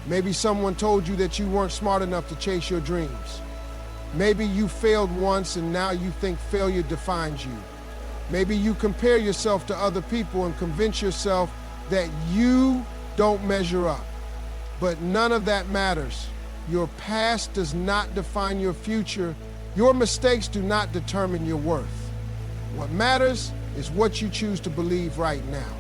Maybe someone told you that you weren't smart enough to chase your dreams. Maybe you failed once and now you think failure defines you. Maybe you compare yourself to other people and convince yourself that you don't measure up. But none of that matters. Your past does not define your future. Your mistakes do not determine your worth. What matters is what you choose to believe right now.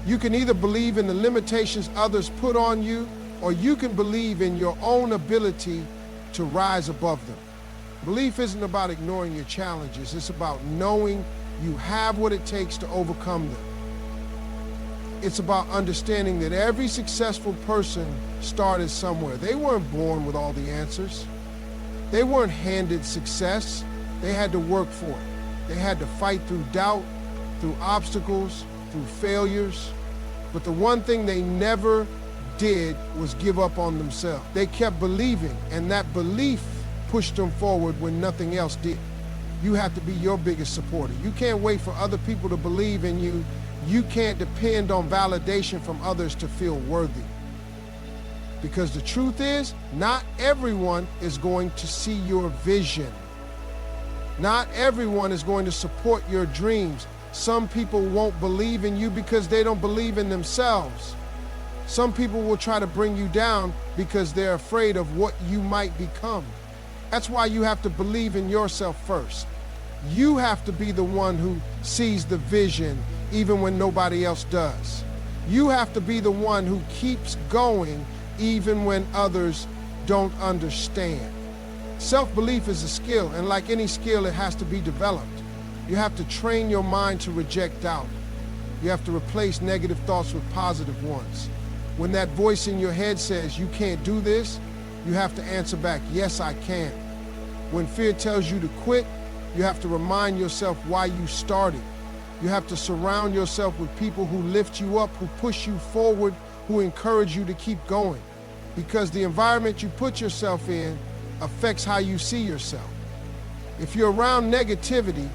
You can either believe in the limitations others put on you, or you can believe in your own ability to rise above them. Belief isn't about ignoring your challenges. It's about knowing you have what it takes to overcome them. It's about understanding that every successful person started somewhere. They weren't born with all the answers. They weren't handed success. They had to work for it. They had to fight through doubt, through obstacles, through failures. But the one thing they never did was give up on themselves. They kept believing, and that belief pushed them forward when nothing else did. You have to be your biggest supporter. You can't wait for other people to believe in you. You can't depend on validation from others to feel worthy. Because the truth is, not everyone is going to see your vision. Not everyone is going to support your dreams. Some people won't believe in you because they don't believe in themselves. Some people will try to bring you down because they're afraid of what you might become. That's why you have to believe in yourself first. You have to be the one who sees the vision even when nobody else does. You have to be the one who keeps going even when others don't understand. Self-belief is a skill, and like any skill, it has to be developed. You have to train your mind to reject doubt. You have to replace negative thoughts with positive ones. When that voice in your head says you can't do this, you have to answer back, yes, I can. When fear tells you to quit, you have to remind yourself why you started. You have to surround yourself with people who lift you up, who push you forward, who encourage you to keep going. Because the environment you put yourself in affects how you see yourself. If you're around negativity,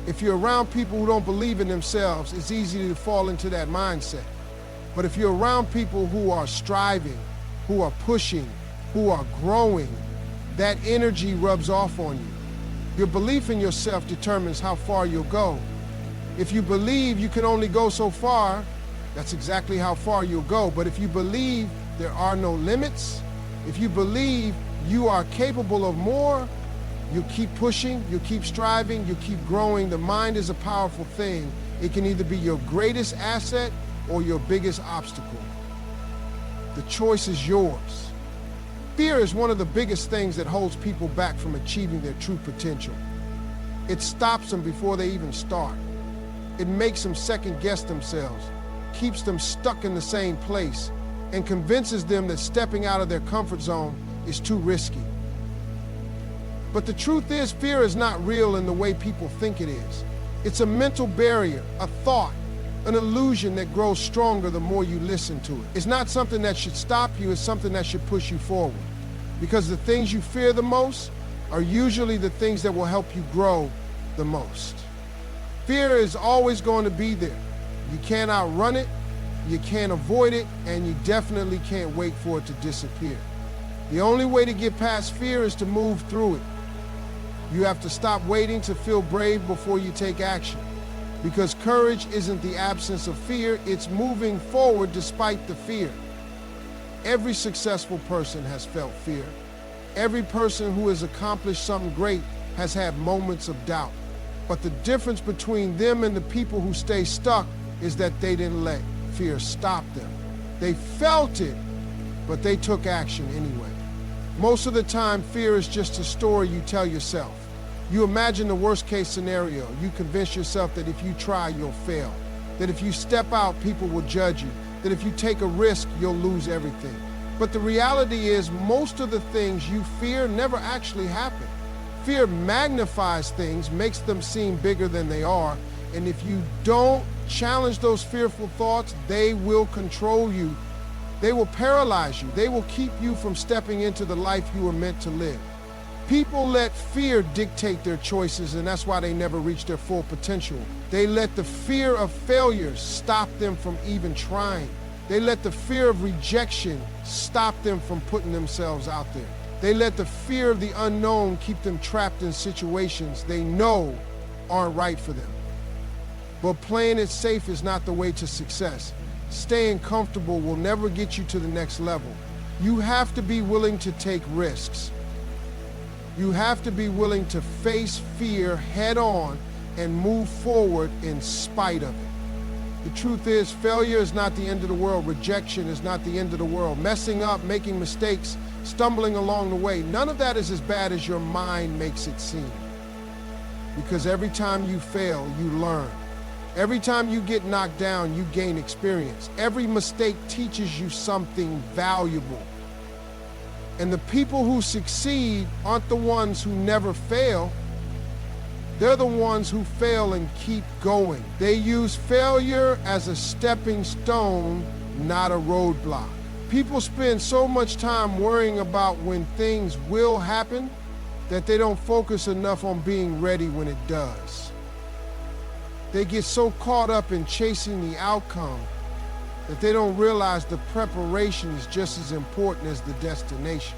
if you're around people who don't believe in themselves, it's easy to fall into that mindset. But if you're around people who are striving, who are pushing, who are growing, that energy rubs off on you. Your belief in yourself determines how far you'll go. If you believe you can only go so far, that's exactly how far you'll go. But if you believe there are no limits, if you believe you are capable of more, you'll keep pushing, you'll keep striving, you'll keep growing. The mind is a powerful thing. It can either be your greatest asset or your biggest obstacle. The choice is yours. Fear is one of the biggest things that holds people back from achieving their true potential. It stops them before they even start. It makes them second-guess themselves, keeps them stuck in the same place, and convinces them that stepping out of their comfort zone is too risky. But the truth is, fear is not real in the way people think it is. It's a mental barrier, a thought, an illusion that grows stronger the more you listen to it. It's not something that should stop you, it's something that should push you forward. Because the things you fear the most are usually the things that will help you grow the most. Fear is always going to be there. You can't outrun it, you can't avoid it, and you definitely can't wait for it to disappear. The only way to get past fear is to move through it. You have to stop waiting to feel brave before you take action. Because courage isn't the absence of fear, it's moving forward despite the fear. Every successful person has felt fear. Every person who has accomplished something great has had moments of doubt. But the difference between them and the people who stay stuck is that they didn't let fear stop them. They felt it, but they took action anyway. Most of the time, fear is just a story you tell yourself. You imagine the worst case scenario. You convince yourself that if you try, you'll fail. That if you step out, people will judge you. That if you take a risk, you'll lose everything. But the reality is, most of the things you fear never actually happen. Fear magnifies things, makes them seem bigger than they are. And if you don't challenge those fearful thoughts, they will control you. They will paralyze you. They will keep you from stepping into the life you were meant to live. People let fear dictate their choices, and that's why they never reach their full potential. They let the fear of failure stop them from even trying. They let the fear of rejection stop them from putting themselves out there. They let the fear of the unknown keep them trapped in situations they know aren't right for them. But playing it safe is not the way to success. Staying comfortable will never get you to the next level. You have to be willing to take risks. You have to be willing to face fear head on and move forward in spite of it. The truth is, failure is not the end of the world. Rejection is not the end of the world. Messing up, making mistakes, stumbling along the way, none of that is as bad as your mind makes it seem. Because every time you fail, you learn. Every time you get knocked down, you gain experience. Every mistake teaches you something valuable. And the people who succeed aren't the ones who never fail. They're the ones who fail and keep going. They use failure as a stepping stone, not a roadblock. People spend so much time worrying about when things will happen that they don't focus enough on being ready when it does. They get so caught up in chasing the outcome that they don't realize the preparation is just as important as the destination.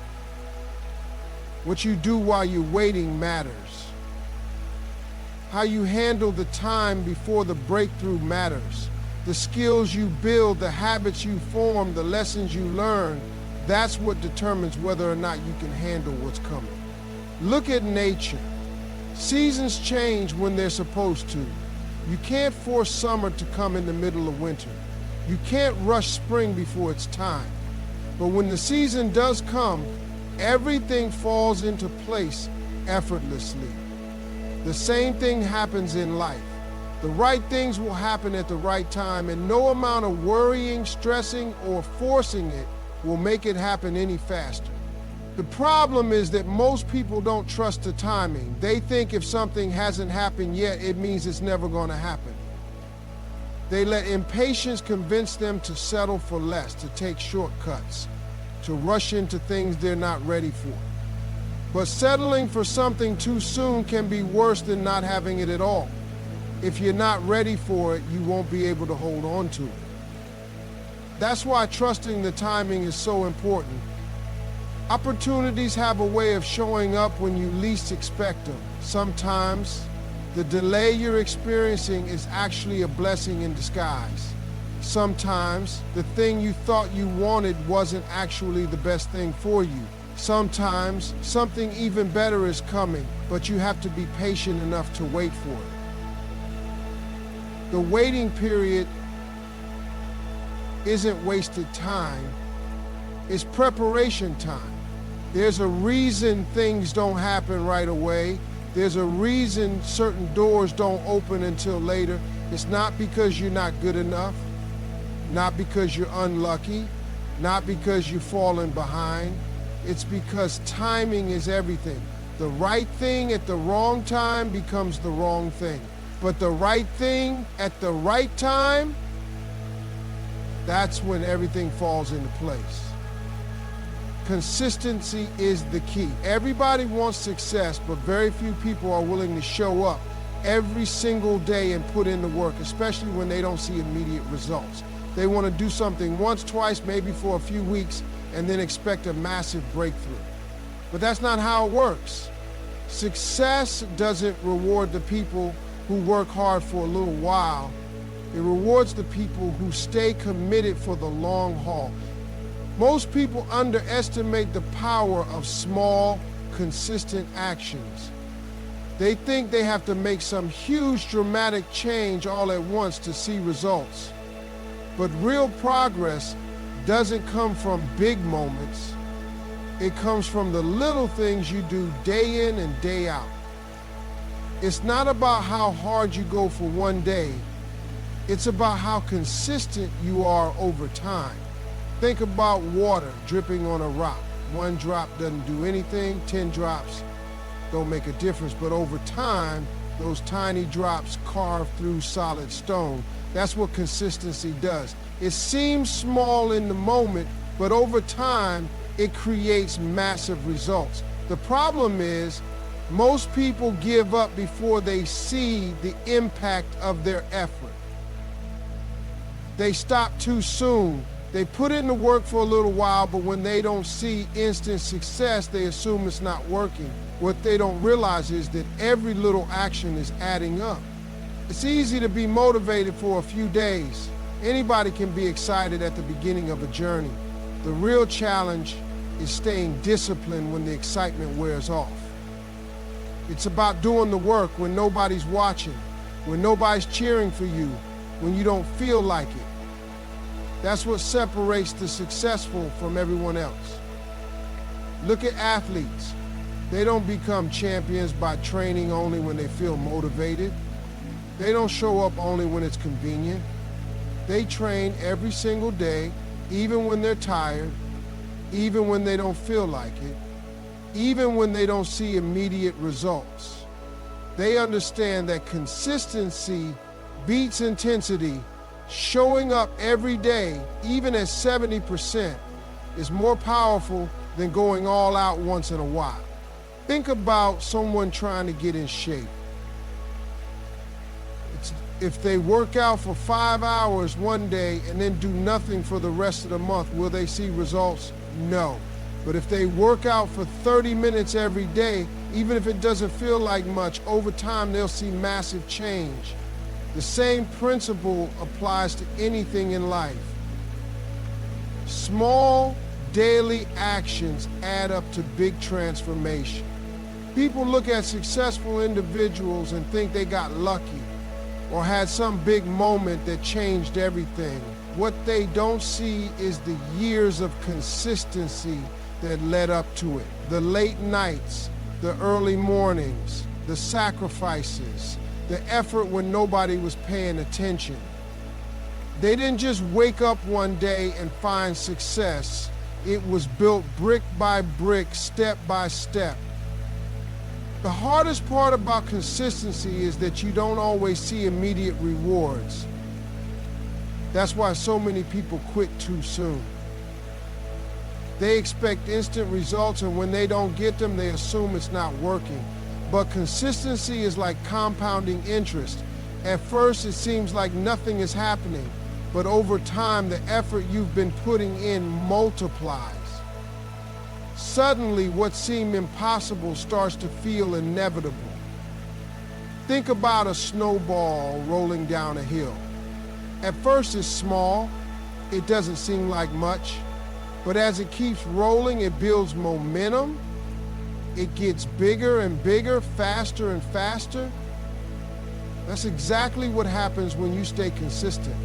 What you do while you're waiting matters. How you handle the time before the breakthrough matters. The skills you build, the habits you form, the lessons you learn, that's what determines whether or not you can handle what's coming. Look at nature. Seasons change when they're supposed to. You can't force summer to come in the middle of winter. You can't rush spring before it's time. But when the season does come, everything falls into place effortlessly. The same thing happens in life. The right things will happen at the right time, and no amount of worrying, stressing, or forcing it will make it happen any faster. The problem is that most people don't trust the timing. They think if something hasn't happened yet, it means it's never going to happen. They let impatience convince them to settle for less, to take shortcuts, to rush into things they're not ready for. But settling for something too soon can be worse than not having it at all. If you're not ready for it, you won't be able to hold on to it. That's why trusting the timing is so important. Opportunities have a way of showing up when you least expect them. Sometimes, the delay you're experiencing is actually a blessing in disguise. Sometimes, the thing you thought you wanted wasn't actually the best thing for you. Sometimes, something even better is coming, but you have to be patient enough to wait for it. The waiting period isn't wasted time, it's preparation time. There's a reason things don't happen right away. There's a reason certain doors don't open until later. It's not because you're not good enough, not because you're unlucky, not because you're falling behind. It's because timing is everything. The right thing at the wrong time becomes the wrong thing. But the right thing at the right time, that's when everything falls into place. Consistency is the key. Everybody wants success, but very few people are willing to show up every single day and put in the work, especially when they don't see immediate results. They want to do something once, twice, maybe for a few weeks, and then expect a massive breakthrough. But that's not how it works. Success doesn't reward the people who work hard for a little while. It rewards the people who stay committed for the long haul. Most people underestimate the power of small, consistent actions. They think they have to make some huge dramatic change all at once to see results. But real progress doesn't come from big moments. It comes from the little things you do day in and day out. It's not about how hard you go for one day. It's about how consistent you are over time. Think about water dripping on a rock. One drop doesn't do anything, 10 drops don't make a difference, but over time, those tiny drops carve through solid stone. That's what consistency does. It seems small in the moment, but over time, it creates massive results. The problem is, most people give up before they see the impact of their effort. They stop too soon They put in the work for a little while, but when they don't see instant success, they assume it's not working. What they don't realize is that every little action is adding up. It's easy to be motivated for a few days. Anybody can be excited at the beginning of a journey. The real challenge is staying disciplined when the excitement wears off. It's about doing the work when nobody's watching, when nobody's cheering for you, when you don't feel like it. That's what separates the successful from everyone else. Look at athletes. They don't become champions by training only when they feel motivated. They don't show up only when it's convenient. They train every single day, even when they're tired, even when they don't feel like it, even when they don't see immediate results. They understand that consistency beats intensity. Showing up every day, even at 70%, is more powerful than going all out once in a while. Think about someone trying to get in shape. If they work out for 5 hours one day and then do nothing for the rest of the month, will they see results? No. But if they work out for 30 minutes every day, even if it doesn't feel like much, over time they'll see massive change. The same principle applies to anything in life. Small daily actions add up to big transformation. People look at successful individuals and think they got lucky or had some big moment that changed everything. What they don't see is the years of consistency that led up to it. The late nights, the early mornings, the sacrifices, the effort when nobody was paying attention. They didn't just wake up one day and find success. It was built brick by brick, step by step. The hardest part about consistency is that you don't always see immediate rewards. That's why so many people quit too soon. They expect instant results, and when they don't get them, they assume it's not working. But consistency is like compounding interest. At first, it seems like nothing is happening, but over time, the effort you've been putting in multiplies. Suddenly, what seemed impossible starts to feel inevitable. Think about a snowball rolling down a hill. At first, it's small. It doesn't seem like much. But as it keeps rolling, it builds momentum. It gets bigger and bigger, faster and faster. That's exactly what happens when you stay consistent.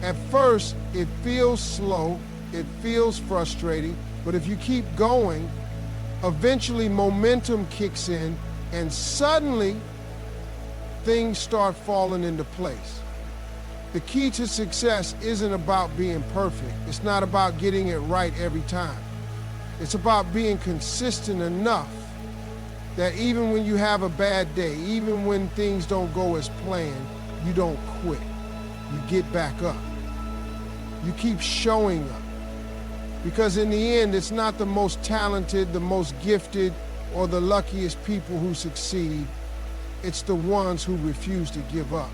At first, it feels slow, it feels frustrating, but if you keep going, eventually momentum kicks in, and suddenly things start falling into place. The key to success isn't about being perfect. It's not about getting it right every time. It's about being consistent enough that even when you have a bad day, even when things don't go as planned, you don't quit. You get back up. You keep showing up. Because in the end, it's not the most talented, the most gifted, or the luckiest people who succeed. It's the ones who refuse to give up.